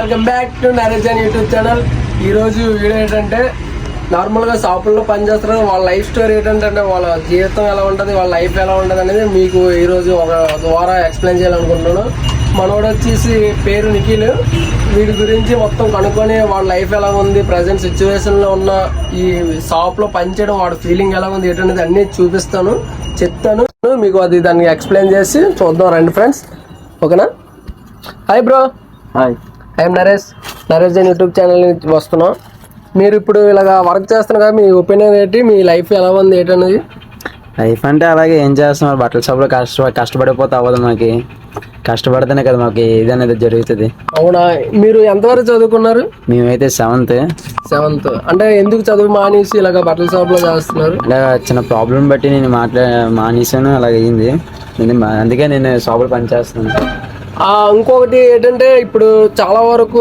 Welcome back to Narejan YouTube channel. ఈరోజు video ఏంటంటే నార్మల్గా షాపుల్లో పనిచేస్తారు వాళ్ళ లైఫ్ స్టోరీ ఏంటంటే వాళ్ళ జీవితం ఎలా ఉంటుంది, వాళ్ళ లైఫ్ ఎలా ఉంటుంది అనేది మీకు ఈరోజు ఒక ద్వారా ఎక్స్ప్లెయిన్ చేయాలనుకుంటున్నాను. మనోడు వచ్చేసి పేరు నిఖిల్. వీడి గురించి మొత్తం కనుక్కొని వాళ్ళ లైఫ్ ఎలా ఉంది, ప్రజెంట్ సిచ్యువేషన్లో ఉన్న ఈ షాప్లో పనిచేయడం వాడి ఫీలింగ్ ఎలా ఉంది ఏంటనేది అన్నీ చూపిస్తాను, చెప్తాను మీకు. అది దాన్ని ఎక్స్ప్లెయిన్ చేసి చూద్దాం రండి ఫ్రెండ్స్, ఓకేనా? Hi bro. Hi, I'm Naresh YouTube channel నుంచి వస్తున్నాం. మీరు ఇప్పుడు ఇలాగా వర్క్ చేస్తున్నారు కదా, మీ ఒపీనియన్ ఏంటి, మీ లైఫ్ ఎలా ఉంది ఏంటనేది? లైఫ్ అంటే అలాగే ఏం చేస్తున్నారు, బట్టల షాప్లో కష్టపడిపోతే అవ్వదు. మనకి కష్టపడితేనే కదా మాకు ఇది అనేది జరుగుతుంది. అవునా? మీరు ఎంతవరకు చదువుకున్నారు? మేమైతే సెవెంత్. అంటే ఎందుకు చదువు మానేసి ఇలాగ బట్టల షాప్లో చేస్తున్నారు? ఇలా చిన్న ప్రాబ్లం బట్టి నేను మానేసాను, అలాగ అయ్యింది. అందుకే నేను షాపులో పనిచేస్తున్నాను. ఇంకొకటి ఏంటంటే ఇప్పుడు చాలా వరకు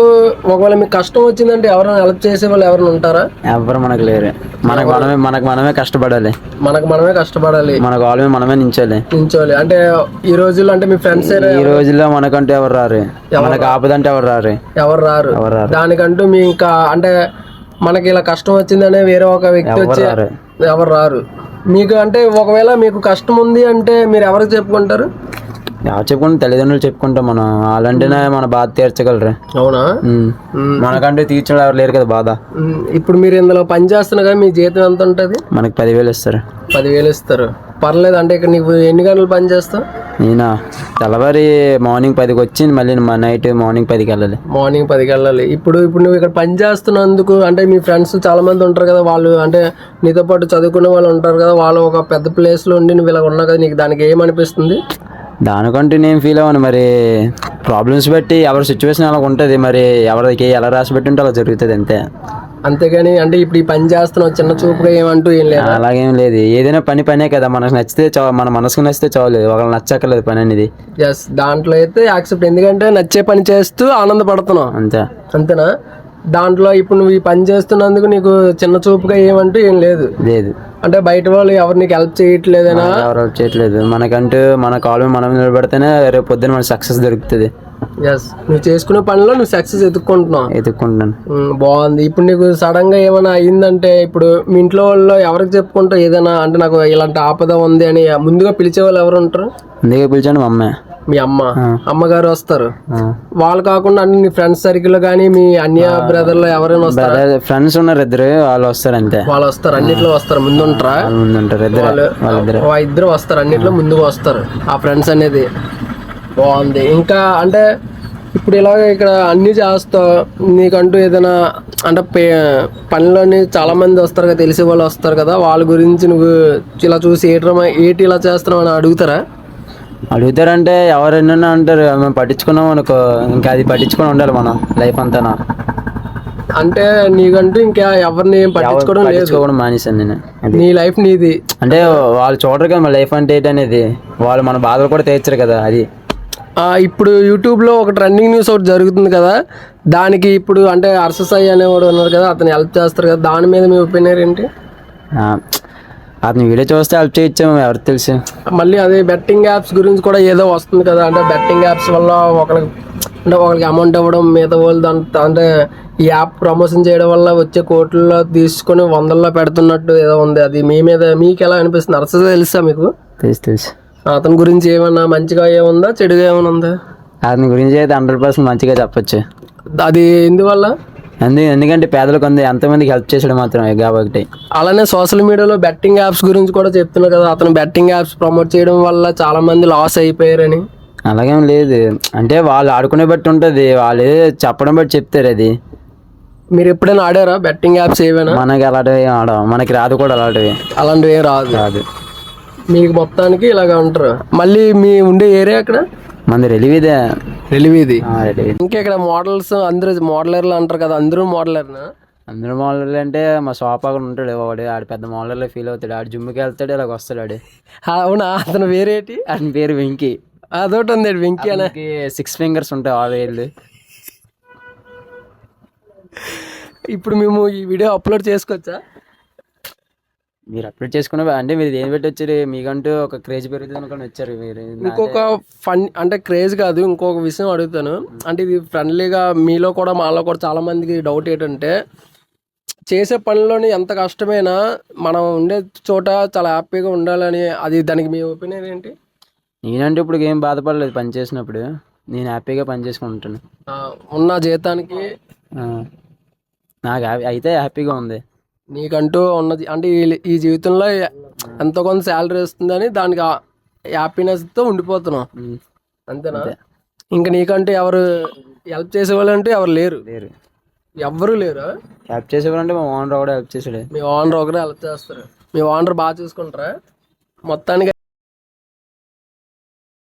ఒకవేళ మీకు కష్టం వచ్చిందంటే ఎవరైనా హెల్ప్ చేసే వాళ్ళు ఎవరైనా ఉంటారా? ఎవరు మనకు లేరు. మనకు మనమే కష్టపడాలి. మన కాళ్ళ మీద మనమే నించోలి. అంటే ఈ రోజుల్లో అంటే మీ ఫ్రెండ్స్ ఈ రోజుల్లో మనకంటూ ఎవరు రారు, మనకు ఆపదంటే ఎవరు రారు. దానికంటూ మీ ఇంకా అంటే మనకి ఇలా కష్టం వచ్చిందనే వేరే ఒక వ్యక్తి వచ్చి ఎవరు రారు మీకు. అంటే ఒకవేళ మీకు కష్టం ఉంది అంటే మీరు ఎవరికి చెప్పుకుంటారు? ఎవరు చెప్పుకుంటాం? తల్లిదండ్రులు చెప్పుకుంటాం. మనం వాళ్ళంటేనే మన బాధ తీర్చగలరు. అవునా? మనకంటే తీర్చడం ఎవరు లేరు కదా బాధ. ఇప్పుడు మీరు ఇందులో పని చేస్తున్నా కదా, మీ జీతం ఎంత ఉంటుంది? మనకి 10,000 ఇస్తారు. 10,000 ఇస్తారు, పర్లేదు. అంటే ఇక్కడ నీకు ఎన్ని గంటలు పని చేస్తావు? నేనా తెల్లవారి మార్నింగ్ 10కి వచ్చి మళ్ళీ నైట్ మార్నింగ్ 10కి వెళ్ళాలి. ఇప్పుడు నువ్వు ఇక్కడ పని చేస్తున్నందుకు అంటే మీ ఫ్రెండ్స్ చాలా మంది ఉంటారు కదా, వాళ్ళు అంటే నీతో పాటు చదువుకునే వాళ్ళు ఉంటారు కదా, వాళ్ళు ఒక పెద్ద ప్లేస్లో ఉండి నువ్వు ఇలా ఉన్నావు కదా, నీకు దానికి ఏమనిపిస్తుంది? దానికంటే నేను ఫీల్ అవ్వను. మరి ప్రాబ్లమ్స్ బట్టి ఎవరి సిచ్యువేషన్ అలా ఉంటుంది, మరి ఎవరికి ఎలా రాసి పెట్టి ఉంటే అలా జరుగుతుంది అంతేగాని అంటే ఇప్పుడు ఈ పని చేస్తున్నావు చిన్న చూపుగా ఏమంటూ ఏం లేదు. అలాగేం లేదు. ఏదైనా పనే కదా, మనకు నచ్చితే మన మనసుకు నచ్చితే చాలు, ఒకళ్ళు నచ్చక్కర్లేదు పని అనేది. ఎస్, దాంట్లో అయితే యాక్సెప్ట్, ఎందుకంటే నచ్చే పని చేస్తూ ఆనందపడుతున్నావు అంతేనా? దాంట్లో ఇప్పుడు నువ్వు ఈ పని చేస్తున్నందుకు నీకు చిన్న చూపుగా ఏమంటూ ఏం లేదు. అంటే బయట వాళ్ళు ఎవరు నీకు హెల్ప్ చేయట్లేదేనా? ఎవరు హెల్ప్ చేయట్లేదు. మనకంటూ మన కాలు మనం నిలబడితేనే రేపు పొద్దున్న మనకి సక్సెస్ దొరుకుతుంది. ఎస్, నువ్వు చేసుకునే పనిలో నువ్వు సక్సెస్ ఎత్తుకుంటున్నాను. బాగుంది. ఇప్పుడు నీకు సడన్ గా ఏమైనా అయ్యిందంటే ఇప్పుడు మీ ఇంట్లో వాళ్ళు ఎవరికి చెప్పుకుంటావు ఏదైనా? అంటే నాకు ఇలాంటి ఆపద ఉంది అని ముందుగా పిలిచే వాళ్ళు ఎవరు ఉంటారు? ముందుగా పిలిచాను మీ అమ్మగారు వస్తారు. వాళ్ళు కాకుండా అన్ని నీ ఫ్రెండ్స్ సర్కిల్ గానీ మీ అన్య బ్రదర్లు ఎవరైనా వస్తారు? ఫ్రెండ్స్ ఉన్నారు ఇద్దరు, వాళ్ళు వస్తారు అంతే. వాళ్ళు వస్తారు, అన్నిట్లో వస్తారు, ముందుంటారా? ఇద్దరు వస్తారు, అన్నిట్లో ముందుకు వస్తారు ఆ ఫ్రెండ్స్ అనేది. బాగుంది. ఇంకా అంటే ఇప్పుడు ఇలాగ ఇక్కడ అన్ని చేస్తావు, నీకంటూ ఏదైనా అంటే పనిలోని చాలా మంది వస్తారు కదా, తెలిసే వాళ్ళు వస్తారు కదా, వాళ్ళ గురించి నువ్వు ఇలా చూసి ఏటి ఇలా చేస్తున్నావు అని అడుగుతారంటే ఎవరైనా అంటారు. మేము పట్టించుకున్నాం అనుకో, ఇంకా అది పట్టించుకొని ఉండాలి మనం లైఫ్ అంతా. అంటే నీకంటూ ఇంకా ఎవరిని పట్టించుకోవడం మానేసాను నేను. నీ లైఫ్ నీది. అంటే వాళ్ళు చూడరు కదా మన లైఫ్ అంటే ఏంటనేది, వాళ్ళు మన బాధలు కూడా తీర్చరు కదా. అది ఇప్పుడు యూట్యూబ్లో ఒక ట్రెండింగ్ న్యూస్ ఒకటి జరుగుతుంది కదా, దానికి ఇప్పుడు అంటే అర్ససాయి అనేవాడు ఉన్నారు కదా, అతను హెల్ప్ చేస్తారు కదా, దాని మీద మీ ఒపీనియన్ ఏంటి? అతని వీడియో చూస్తే హెల్ప్ చేయొచ్చాము, ఎవరికి తెలుసు. మళ్ళీ అదే బెట్టింగ్ యాప్స్ గురించి కూడా ఏదో వస్తుంది కదా, అంటే బెట్టింగ్ యాప్స్ వల్ల ఒకరికి అమౌంట్ ఇవ్వడం, మిగతా వాళ్ళు అంటే ఈ యాప్ ప్రమోషన్ చేయడం వల్ల వచ్చే కోట్లలో తీసుకొని 100లో పెడుతున్నట్టు ఏదో ఉంది. అది మీ మీద మీకు ఎలా అనిపిస్తుంది? అర్ససాయి తెలుసా మీకు? తెలుసు. అతని గురించి ఏమన్నా మంచిగా ఏముందా, చెడుగా ఏమైనా ఉందా? అతని గురించి అయితే 100% మంచిగా చెప్పొచ్చు. అది ఎందువల్ల? ఎందుకంటే పేదలకు ఎంతమందికి హెల్ప్ చేసాడు మాత్రం కాబట్టి. అలానే సోషల్ మీడియాలో బెట్టింగ్ యాప్స్ గురించి కూడా చెప్తున్నారు కదా, అతను బెట్టింగ్ యాప్స్ ప్రమోట్ చేయడం వల్ల చాలా మంది లాస్ అయిపోయారని. అలాగేం లేదు, అంటే వాళ్ళు ఆడుకునే బట్టి ఉంటుంది, వాళ్ళు చెప్పడం బట్టి చెప్తారు. అది మీరు ఎప్పుడైనా ఆడారా బెట్టింగ్ యాప్స్ ఏమైనా? మనకి అలాంటివి ఆడాం, మనకి రాదు కూడా అలాంటివి ఏం రాదు. మీకు మొత్తానికి ఇలాగ ఉంటారు. మళ్ళీ మీ ఉండే ఏరియా అక్కడ మంది రెలివీది. ఇంకా ఇక్కడ మోడల్స్ అందరూ మోడలర్లు అంటారు కదా, అందరూ మోడలర్నా? అందరూ మోడలర్లు అంటే మా షాప్ అక్కడ ఉంటాడు వాడు, ఆడు పెద్ద మోడలర్లో ఫీల్ అవుతాడు. ఆడు జిమ్కి వెళ్తాడు, ఇలాగ వస్తాడు ఆడు. అవునా? అతను వేరేటి? అతని పేరు వెంకీ. అదొకటి ఉంది వెంకీ అనే. 6 ఫింగర్స్ ఉంటాయి, 6 వేళ్ళు. ఇప్పుడు మేము ఈ వీడియో అప్లోడ్ చేసుకోవచ్చా? మీరు అప్డేట్ చేసుకున్న అంటే మీరు ఏం పెట్టి వచ్చారు, మీకంటూ ఒక క్రేజ్ పెరుగుతుంది అనుకుని వచ్చారు మీరు. ఇంకొక ఫన్ అంటే క్రేజ్ కాదు, ఇంకొక విషయం అడుగుతాను. అంటే ఇది ఫ్రెండ్లీగా మీలో కూడా మాలో కూడా చాలా మందికి డౌట్ ఏంటంటే, చేసే పనిలోని ఎంత కష్టమైనా మనం ఉండే చోట చాలా హ్యాపీగా ఉండాలని, అది దానికి మీ ఒపీనియన్ ఏంటి? నేనంటే ఇప్పుడు ఏం బాధపడలేదు పని చేసినప్పుడు, నేను హ్యాపీగా పని చేసుకుంటాను. ఉన్న జీతానికి నాకు అయితే హ్యాపీగా ఉంది. నీకంటూ ఉన్నది అంటే ఈ జీవితంలో ఎంతో కొంత శాలరీ వస్తుందని దానికి హ్యాపీనెస్తో ఉండిపోతున్నావు, అంతేనా? ఇంకా నీకంటే ఎవరు హెల్ప్ చేసేవాళ్ళంటే ఎవరు లేరు? ఎవ్వరు లేరు. హెల్ప్ చేసేవాళ్ళంటే మా ఓనర్ కూడా హెల్ప్ చేసాడు. మీ ఓనర్ ఒకరే హెల్ప్ చేస్తారు? మీ ఓనర్ బాగా చూసుకుంటారా మొత్తానికి?